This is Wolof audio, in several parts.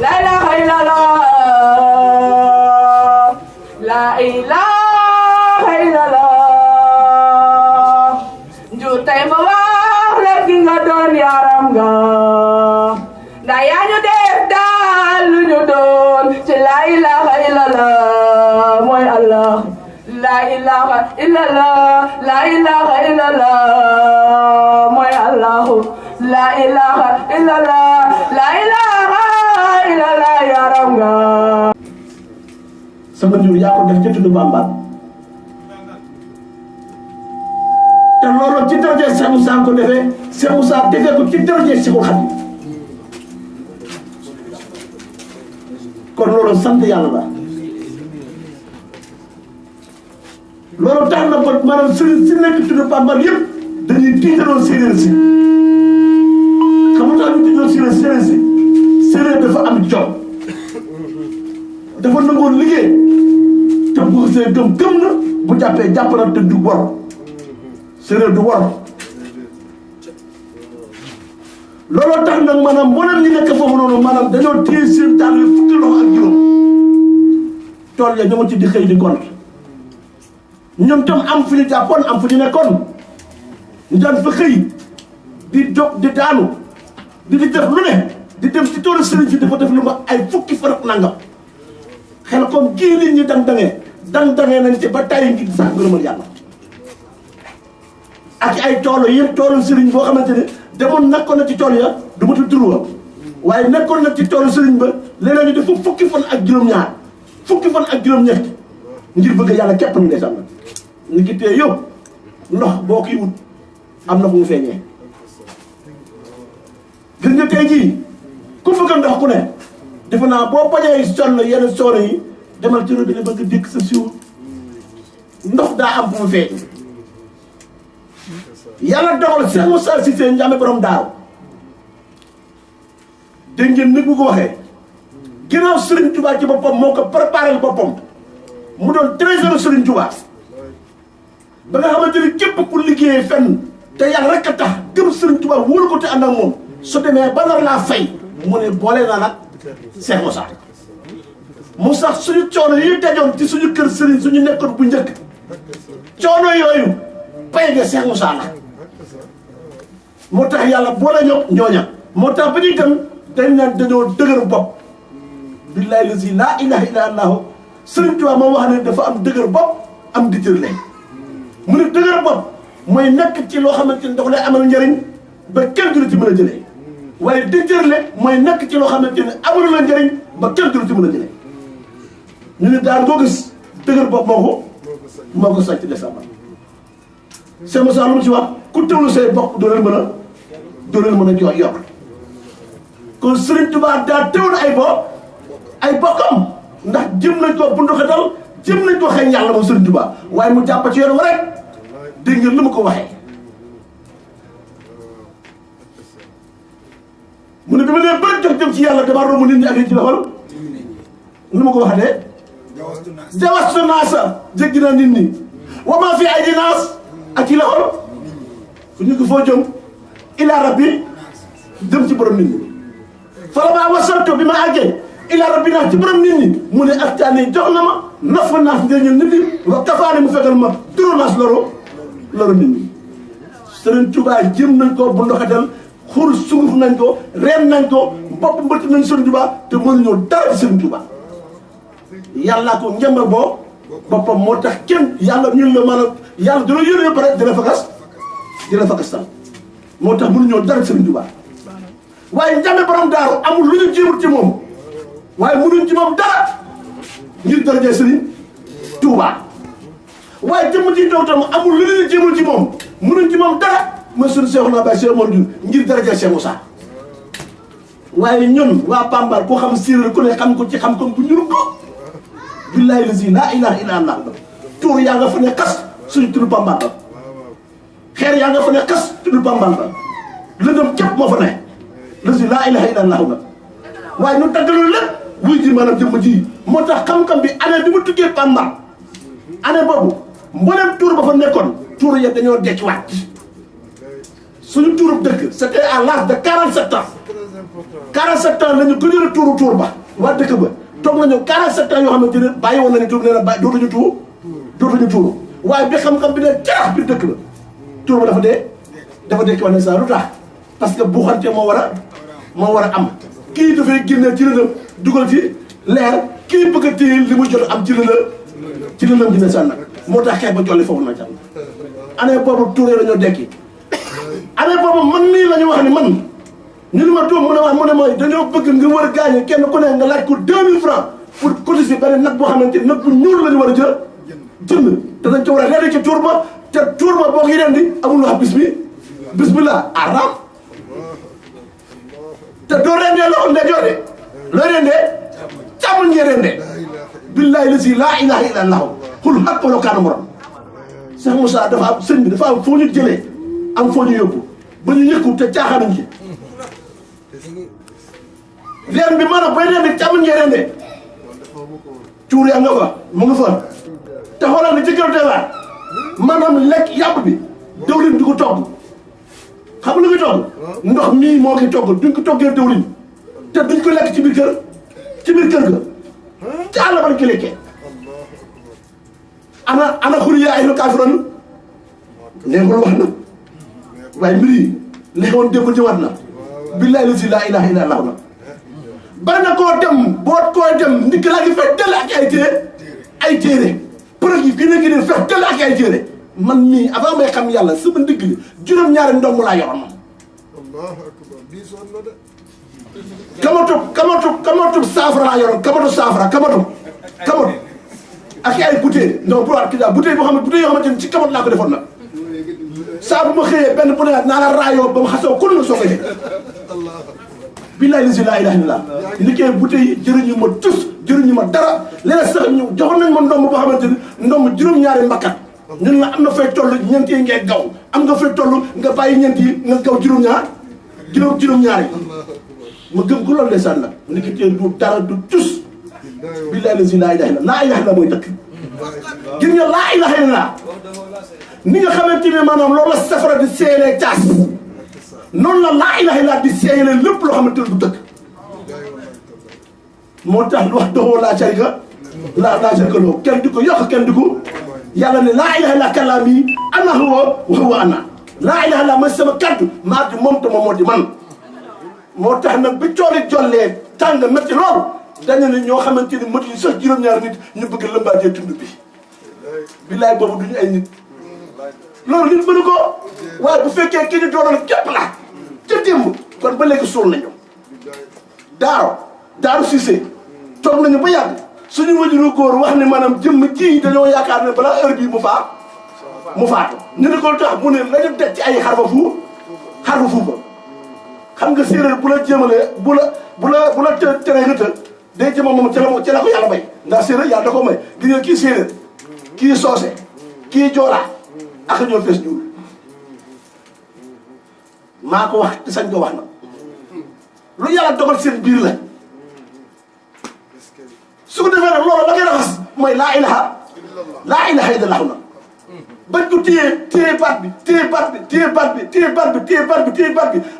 la ilaha illallah la ilaha illallah jutay ma wax la ki nga doon yaram nga ndax yaa ñu def daal lu ñu doon ci la ilaha illallah mooy Allah la ilaha illallah la ilaha illallah mooy Allah la ilaha illallah la ilaha illallah yaram nga sama jur yaa ko def ci tuddu Bamba te loolu ci daraje Cheikh Moussa ko defee Cheikh Moussa defee ko ci daraje Cheikhul Khadim kon loolu sant yàlla la loolu tax na ba maanaam sëriñ si nekk tuddu Bamba yëpp dañuy tiitaloo séeréer si xam nga tax ñu tiitaloo séeréer si séeréer dafa am jom dafa nangoo liggéey te bu see gëm na bu jàppee jàpp na te du wor séeréer du wor looloo tax nag maanaam mboolem ñi nekk foofu noonu maanaam dañoo téye seen taal yi fukki loxo ak juróom tool ya ñoo ci di xëy di gont ñoom tam am fu ñu jàppoon am fu ñu nekkoon ñu daan fa xëy di jóg di daanu di def lu ne di dem ci toolu sëriñ si dafa def lu ma ay fukki fan ak nangam xel comme kii nit ñi dang-dangee nañ ci ba tàyyi ngi sax ngërëmal yàlla ak ay toolo yëpp toolu sëriñ boo xamante ne demoon nekkoon na ci tool ya du ma tudd wa waaye nekkoon na ci toolu sëriñ ba léeg-léeg ñu def fukki fan ak juróom-ñaar fukki fan ak juróom-ñett ngir bëgg yàlla képp ñu ndeysaan la ni ki tee yow ndox boo koy wut am na fu mu feeñee gis nga tey jii ku bëgg ndox ku ne defe naa boo bañee sonn yenn soono yi demal ci robinet ba nga dékk sa siw ndox daa am fu mu feeñ yàlla dogal Cheikh Moussa Cissé Ndiamé borom daaru dégg ngeen nit bu ko waxee ginnaaw Serigne Touba ci boppam moo ko préparé boppam mu doon trésor Serigne Touba ba nga xamante ni képp ku liggéeyee fenn te yàlla rek a tax gëm Serigne Touba wóolu ko te ànd ak moom su demee ba nar laa fay mu ne boole naa nag Cheikh Moussa mu sax suñu coono yi dajoon ci suñu kër Serigne suñu nekkoon bu njëkk coono yooyu pay nga Cheikh Moussa la moo tax yàlla boole ñooña moo tax ba ñuy dem dañ naan dañoo dëgër bopp billahi lazi laa ilaha illa allahu Serigne Touba moom wax ne dafa am dëgër bopp am di jër leen mu ne dëgër bopp mooy nekk ci loo xamante ni dafa lay amal njëriñ ba kenn du la ci mën a jëlee waaye di jërle mooy nekk ci loo xamante ne amul la njëriñ ba kenn du la ci mën a jëlee ñu ne daal boo gis dëgër bopp moo ko sàcc décembre Cheikh Moussa lu mu ci wax ku teewlu say bokk doo leen mën a yokk kon Serigne Touba daa teewlu ay bokkam ndax jëm nañ ko bunduxatal jëm nañ ko xëy yàlla moom Serigne Touba waaye mu jàpp ci yoon wa rek dégg ngeen lu ma ko waxee mu ne bi ma nee bëri jox jëm ci yàlla dama romb nit ñi ak li ci loxol lu ma ko waxatee jawastu naasa jéggi naa nit ñi wa maa fi aydi naas ak ci loxol fu ñu ko foo jëm ila rabbi jëm ci borom nit ñi fala maa wasaltu bi ma àggee ila rabbi naa ci borom nit ñi mu ne ak taani jox na ma nafa naas njëriñal nit ñi wa kafaani mu fekkal ma turu naas loru nit ñi Serigne Touba jëm nañ ko bu ndoxatal xur sunguf nañ ko reen nañ ko bopp mbëtt nañ Serigne Touba te mënuñoo dara ci Serigne Touba yàllaa ko njëmbal boo boppam moo tax kenn yàlla ñun la maanaam yàlla dina yónnee pare dina fakas tal moo tax mënuñoo dara Serigne Touba waaye Ndiamé borom daaru amul lu ñu jéemul ci moom waaye mënuñ ci moom dara ngir darajee Serigne Touba waaye jëmm ci taw tam amul lu ñu jéemul ci moom mënuñ ci moom dara mooy suñu Cheikh naa Baye Cheikh Omar Diouf ngir darajee Cheikh Moussa waaye ñun waa Pambal ku xam séeréer ku ne xam ko ci xam ko bu ñuul ko billahi lazi laa ilaha illa allah tuur yaa nga fa ne xas suñu turu Pambal ba xeer yaa nga fa ne xas turu Pambal ba lëndëm képp moo fa ne lazi laa ilaha illa allah la waaye ñu taggaloo lépp wuy ji maanaam jëmm ji moo tax xam-xam bi année bi mu tukkee Pambal année boobu mboolem tuur ba fa nekkoon tuur ya dañoo dekkiwaat suñu tuurub dëkk c'était à l'âge de 47 ans 47 ans lañu gëjoon a tuuru tuur ba waa dëkk ba toog nañu 47 ans yoo xamante ne bàyyi woon nañu tuur nee na bàyyi dootuñu tuuru waaye bi xam-xam bi ne caax biir dëkk la tuur ba dafa dee ki wax ne saa lu tax parce que buuxante moo war a am kii dafay génne ci lëndëm dugal ci leer kii bëgg a téye li mu jot am ci lëndëm dina sànn moo tax xeex ba jolli foofu na jàll année boobu tuuree la ñoo dekki année boobu man mii la ñu wax ni man ñu ni ma doom mu ne mooy dañoo bëgg nga war a gaañe kenn ku ne nga laaj ko 2000 francs pour cotiser benn nag boo xamante ni nag bu ñuul la ñu war a jënd te dañ ko war a rendi ci tuur ba te tuur ba boo ko rendi amul wax bismillah araam te doo rendee loxo ndeyjoor de looy rendee càmmoñ ngeen rendee billahi lasi laa ilaha illa allah xul xaq wala kaana morom Cheikh Moussa dafa am sëñ bi dafa am foo ñu jëlee am foo ñu yóbbu ba ñu yëkku te caaxaanuñ ci reen bi maanaam booy rendee càmmoñ ngeen rendee cuur yaa nga fa mu nga fa te xoolal ne ci kër teewaat maanaam lekk yàpp bi dawlin di ko togg xam nga lu muy togg ndox mii moo koy togg duñ ko toggee dawlin te duñ ko lekk ci biir kër ga ci àll ba lañ ko lekkee ana xuri yaa ayyuhal kaafiruun neexul wax na waaye mbir yi neexoon démb ñëwaat na billaahi lazi laa ilaaha illa allah na bari na koo dem koo dem ndig laa ngi fay dell ak ay téere përëg yi gën a gën a fex dell ak ay téere man mii avant may xam yàlla sama ndigg li juróom-ñaari ndomb laa yoroon man kamatu saafara laa yoroon kamatu ak ay bouteille non bu waat bouteille boo xam ne bouteille yoo xamante ni ci kamatu laa ko defoon nag saa bu ma xëyee benn bu ne naa la raayoo ba ma xasoo kon na soo koy def billahi lazi laa ilaaha illallah liggéey bouteille yi jëriñu ma tus jëriñu ma dara léeg sax ñu joxoon nañ ma ndomb boo xamante ni ndomb juróom-ñaari mbakkat ñun la am na fay toll ñeent yi ngay gaw am nga fay toll nga bàyyi ñeent yi nga gaw juróom-ñaar yi ma gëm ko loolu ndeysaan nag liggéey du dara du tus billahi lazi laa ilaaha illallah laa ilaaha illallah mooy dëkk gis nga laa ilaaha illallah ni nga xamante ne maanaam loolu la safara di seelee caas noonu la laa ilaaha illallah di seelee lépp loo xamante ne du dëkk moo tax wax doxoo laa sharika lahu kenn di ko yokk kenn di ko yàlla ne laa ilaha illa kalaami ana huwa wa huwa ana laa ilaha illa mooy sama kaddu maa di moom te moom moo di man moo tax nag bi cooli jollee tàng métti loolu dañu ne ñoo xamante ni matuñu sax juróom-ñaari nit ñu bëgg lëmbaajee tund bi billaay boobu duñu ay nit loolu nit mënu ko waaye bu fekkee ki ñu doonoon képp la ca démb kon ba léegi suul nañu daaru Cissé toog nañu ba yàgg suñu wajuru góor wax ne maanaam jëmm ji dañoo yaakaar ne balaa heure bii mu faatu ñu ne ko tax mu ne lañu daj ci ay xarfa fuufa xam nga séeréer bu la jéemalee bu la tere nga të day jëma moom ca la ko yàlla bay ndax séeréer yàlla da ko may di nga kii séeréer kii soose kii joolaa ak ñoo fees ñuul maa ko wax te sañ ko wax na lu yàlla dogal seen biir la su ko defee nag loolu la ngay raxas mooy laa ilaha illallah na bañ ko téye baat bi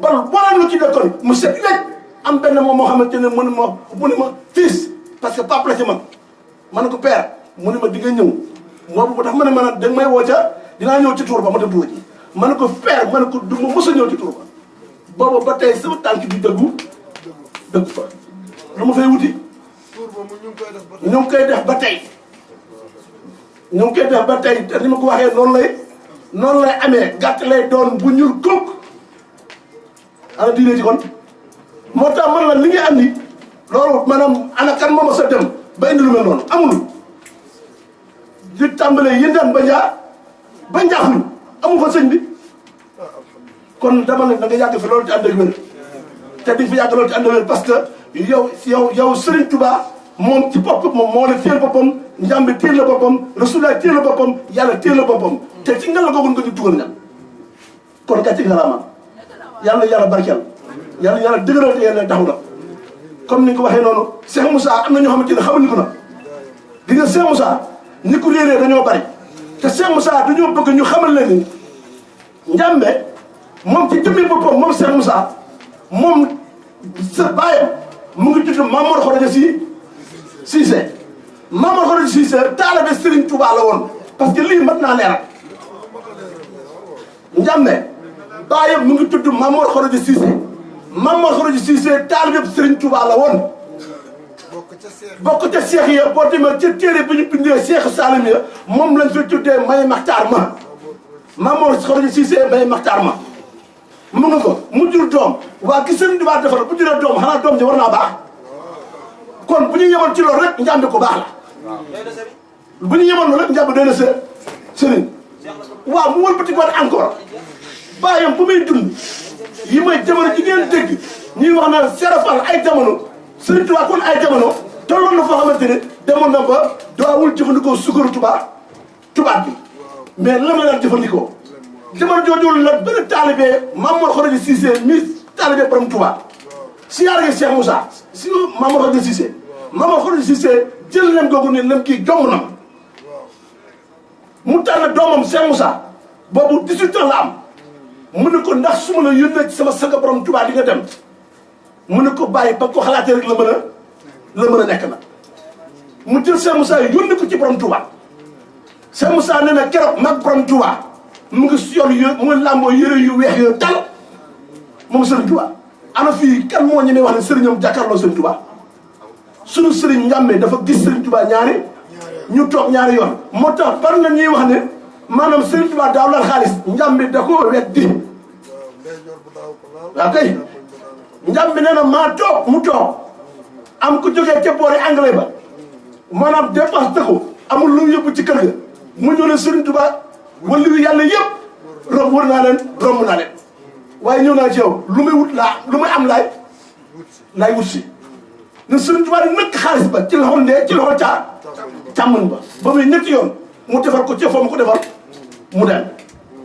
bal boolem lu ci nekkoon mu set wecc am benn moom moo xamante ne mu ne ma fils parce que papa la ci man ko père mu ne ma di nga ñëw moom bu tax ma ne ma nag danga may woo ca dinaa ñëw ci tuur ba ma dem tuur ji ma ne ko père ma ne ko du ma mos a ñëw ci tuur ba boobu ba tey sama tànk bi dëggu fa lu ma fay wuti ñu ngi koy def ba tey te ni ma ko waxee noonu lay amee gàtt lay doon bu ñuul kooku ana diine ci kon moo tax man la li nga andi loolu maanaam ana kan moom sa dem ba indi lu mel noonu amul di tàmbalee yëndaan ba njaaxlu amu fa sëñ bi kon dama ne da nga yàgg fi loolu ci ànd ak wér te di fi yàgg loolu ci ànd ak wér parce que yow Serigne Touba moom ci boppam moom moo la téel boppam njàmbi téel la boppam Rasulullah téel la boppam yàlla téel la boppam te ci ngal la googu nga ñu dugal nga kon gàcce nga raama yàlla barkeel yàlla dëgëral te yàlla taxaw na comme ni nga ko waxee noonu Cheikh Moussa am na ñoo xamante ne xamuñu ko nag di nga Cheikh Moussa ñi ko réeree dañoo bari te Cheikh Moussa dañoo bëgg ñu xamal leen ni njàmbe moom ci jëmmi boppam moom Cheikh Moussa moom sa baayam mu ngi tudd Mamour Khoroja Cissé Mamour Khoroja Cissé taalibe Serigne Touba la woon parce que lii mat naa leeral Ndiamé baayam mu ngi tudd Mamour Khoroja Cissé Mamour Khoroja Cissé taalibe Serigne Touba la woon bokk ca seex ya boo demee ca téere bi ñu bindee seexu Salim ya moom lañ fi tuddee May Maxtaar ma Mamour Khoroja Cissé May Maxtaar ma mu nga ko mu jur doom waa ki Serigne Touba defar bu juree doom xanaa doom ji war naa baax kon bu ñu yemoon ci loolu rek Ndiamé ko baax la bu ñu yemoon loolu rek Ndiamé doy na sëriñ waaw mu wëlbati ko encore bàyyam bu muy dund yi may jamono ji ngeen dégg ñuy wax na serafal ay jamono Serigne Touba kon ay jamono tolloon na foo xamante ne demoon na ba daawul jëfandikoo sukaru tubaab bi mais lan la daan jëfandikoo jamono jooju la benn taalibe Mamour Khoroja Cissé mi taalibe borom Touba siyaare Cheikh Moussa si Mamour Khoroja Cissé Mamour Khoroja Cissé jël lem googu ne lem kii jomm na ma mu tànn doomam Cheikh Moussa boobu 18 ans la am mu ne ko ndax su ma la yónnee ci sama sanga borom Touba di nga dem mu ne ko bàyyi ba ko xalaatee rek la mën a nekk na mu jël Cheikh Moussa yónni ko ci borom Touba Cheikh Moussa nee na keroog mag borom Touba mu ngi yor mu ngi làmboo yëre yu weex yooyu tal moom Serigne Touba ana fii kan moo ñemee wax ne sëriñam jàkkaarloo Serigne Touba sunu Serigne Ndiamé dafa gis Serigne Touba ñu toog ñaari yoon moo tax bari na ñuy wax ne maanaam Serigne Touba daaw laal xaalis Ndiamé da koo weddi waaw kay Ndiamé nee na maa toog mu toog am ku jógee ca boori anglais ba maanaam dépense ko amul lu mu yóbbu ci kër ga mu ñëw ne Serigne Touba wala li yàlla yëpp romb naa leen waaye ñëw naa ci yow lu muy am laay wut si ne Serigne Touba di nëkk xaalis ba ci loxo ndee ci loxo càmmoñ ba muy ñetti yoon mu defar ko ca foo mu ko defar mu dem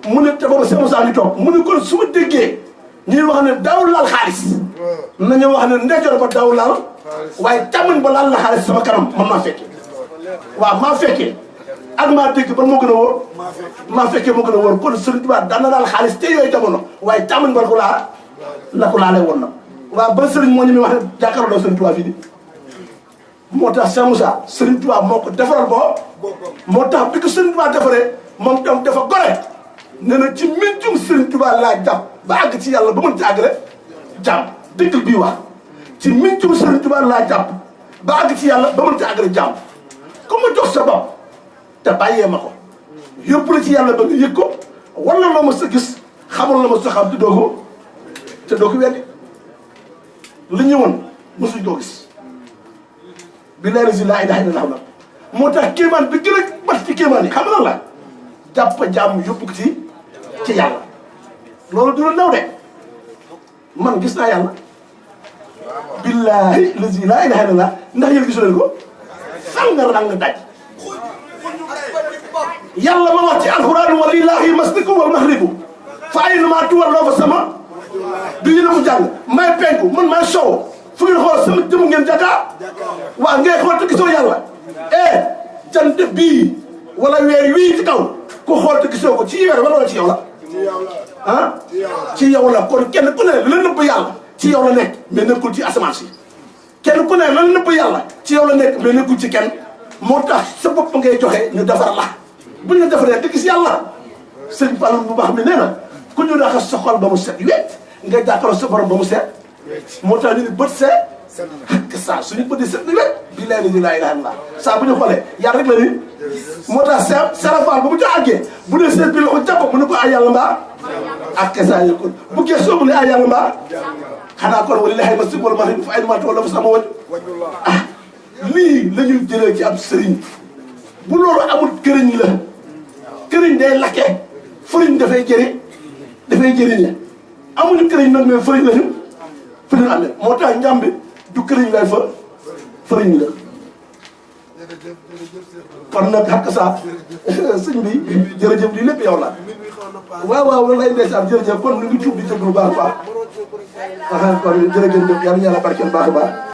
mu ne te booba Cheikh Moussa ngi toog mu ne kon su ma déggee ñuy wax ne daawul laal xaalis nañu wax ne ndeyjoor ba daawul laal waaye càmmoñ ba laal la xaalis sama kanam man maa fekkee waaw maa fekkee ak maa dégg ban moo gën a wóor maa fekkee moo gën a wóor kon Serigne Touba daan na laal xaalis te yooyu jamono waaye càmmoñ ba la ko laalee woon na waaw ba Serigne moo ñu mi wax ne jàkkaarloo Serigne Touba fii di moo tax Cheikh Moussa Serigne Touba moo ko defaral moo tax bi ko Serigne Touba defaree moom tam dafa gore nee na ci mbindum Serigne Touba laa jàpp ba àgg ci yàlla ba mën ci àgg rek jàmm dëggal bii wax ci mbindum Serigne Touba laa jàpp ba àgg ci yàlla ba mën ci àgg rek jàmm ku ma jox sa bopp te bàyyee ma ko yóbbu la ci yàlla ba nga yëg ko wala loo ma sa gis xamul la ma sa xam te doo ko weddi li ñëwoon mosuñ koo gis billahi laa ilaaha illallaah moo tax kéemaan bi gën a mat ci kéemaan yi xam nga la jàpp jàmm yóbbu ko ci yàlla loolu du la naw de man gis naa yàlla billahi laa ilaaha illallaah ndax yéen gisu leen ko xam nga rang daj yàlla ma wax ci alxuraan wa lillaahi masriqu wal maxribu fa aynamaa tuwalluu fa sama du yéen a ko jàng may penku man may sow fu ngeen xool sama jëm ngeen jàkkaar waaw ngay xool te gisoo yàlla jant bii wala weer wii ci kaw ku xool te gisoo ko ci weer wala ci yow la ah ci yow la kon kenn ku ne la nëbb yàlla ci yow la nekk mais nekkul ci asamaan si kenn ku ne la nëbb yàlla ci yow la nekk mais nekkul ci kenn moo tax sa bopp ngay joxe ñu defar la buñ la defaree te gis yàlla sëñ Fallou bu baax mi nee na ku ñu raxas sa xol ba mu set wet nga jàkkaarloo sa borom ba mu set moo tax ñu ni bët see ak saa suñu bët yi set ni wet billahi laa ilaaha illallaah saa bu ñu xoolee yàlla rek la ni moo tax sarafal ba mu ca àggee bu dee seet bi la ko jàpp mu ne ko ay yàlla mbaa ak saa yi kon bu gëstoo mu ne ay yàlla mbaa xanaa kon walillaahi al-mashriqu wal maghribu fa aynamaa tuwalluu fa samma wajhu ah lii la ñuy jëlee ci ab sëriñ bu loolu amul këriñ la këriñ day lakke fëriñ dafay jëriñ amuñu këriñ nag mais fëriñ lañu fëriñ amee moo tax njàmbi du këriñ lay fëriñ la kon nag xakk saa sëñ bi jërëjëf lii lépp yow la waaw wallaay ndeysaan jërëjëf kon ñu ngi tuub di jéglu baax a baax kon jërëjëf yàlla ñaala barkeel baax a baax